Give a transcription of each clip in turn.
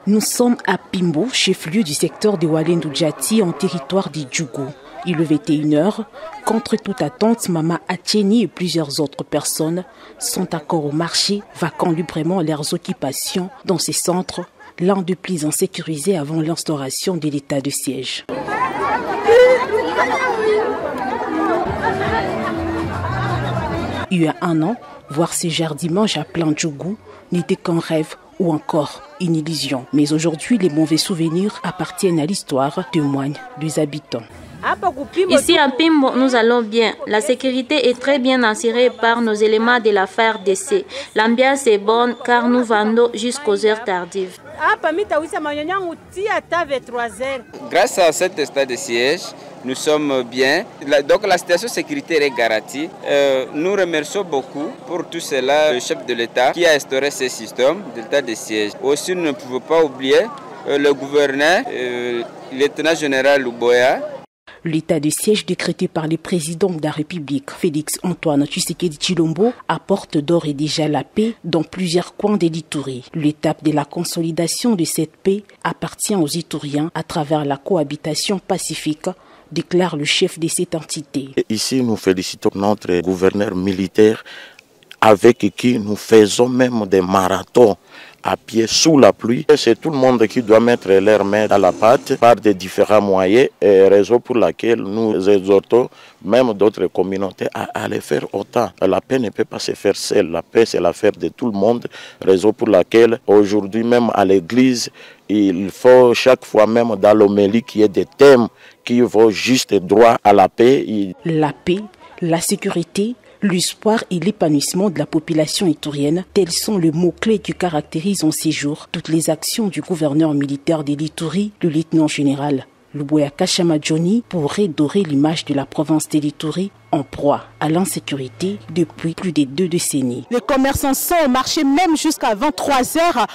Nous sommes à Pimbo, chef-lieu du secteur de Walendu Djati en territoire du Djougou. Il est 21h. Contre toute attente, Mama Atieni et plusieurs autres personnes sont encore au marché, vaquant librement leurs occupations dans ces centres, l'un des plus insécurisés avant l'instauration de l'état de siège. Il y a un an, voir ces jardins dimanche à plein Djougou n'était qu'un rêve ou encore une illusion. Mais aujourd'hui, les mauvais souvenirs appartiennent à l'histoire, témoignent les habitants. Ici à Pimbo, nous allons bien. La sécurité est très bien assurée par nos éléments de la FARDC. L'ambiance est bonne car nous vendons jusqu'aux heures tardives. Grâce à cet état de siège, nous sommes bien. Donc la situation sécuritaire est garantie. Nous remercions beaucoup pour tout cela le chef de l'État qui a instauré ce système d'état de siège. Aussi, nous ne pouvons pas oublier le gouverneur, le lieutenant général Luboya. L'état de siège décrété par le président de la République, Félix Antoine Tshisekedi Tshilombo, apporte d'ores et déjà la paix dans plusieurs coins de l'Ituri. L'étape de la consolidation de cette paix appartient aux Ituriens à travers la cohabitation pacifique, déclare le chef de cette entité. Ici, nous félicitons notre gouverneur militaire avec qui nous faisons même des marathons à pied sous la pluie. C'est tout le monde qui doit mettre leurs mains dans la pâte par des différents moyens, et raison pour laquelle nous exhortons même d'autres communautés à le faire autant. La paix ne peut pas se faire seule, la paix c'est l'affaire de tout le monde, raison pour laquelle aujourd'hui même à l'église, il faut chaque fois même dans l'homélie qu'il y ait des thèmes qui vont juste droit à la paix. La paix, la sécurité, l'espoir et l'épanouissement de la population iturienne, tels sont les mots-clés qui caractérisent en ces jours toutes les actions du gouverneur militaire de l'Ituri, le lieutenant général Luboya Kashama Johnny, pour redorer l'image de la province de l'Ituri en proie à l'insécurité depuis plus de 2 décennies. Les commerçants sont au marché même jusqu'à 23h,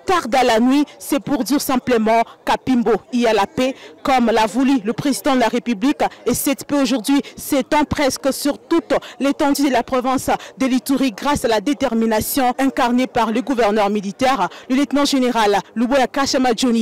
tard dans la nuit. C'est pour dire simplement qu'à Pimbo, il y a la paix, comme l'a voulu le président de la République. Et cette paix aujourd'hui s'étend presque sur toute l'étendue de la province de l'Ituri grâce à la détermination incarnée par le gouverneur militaire, le lieutenant général Luboya Kashama Johnny.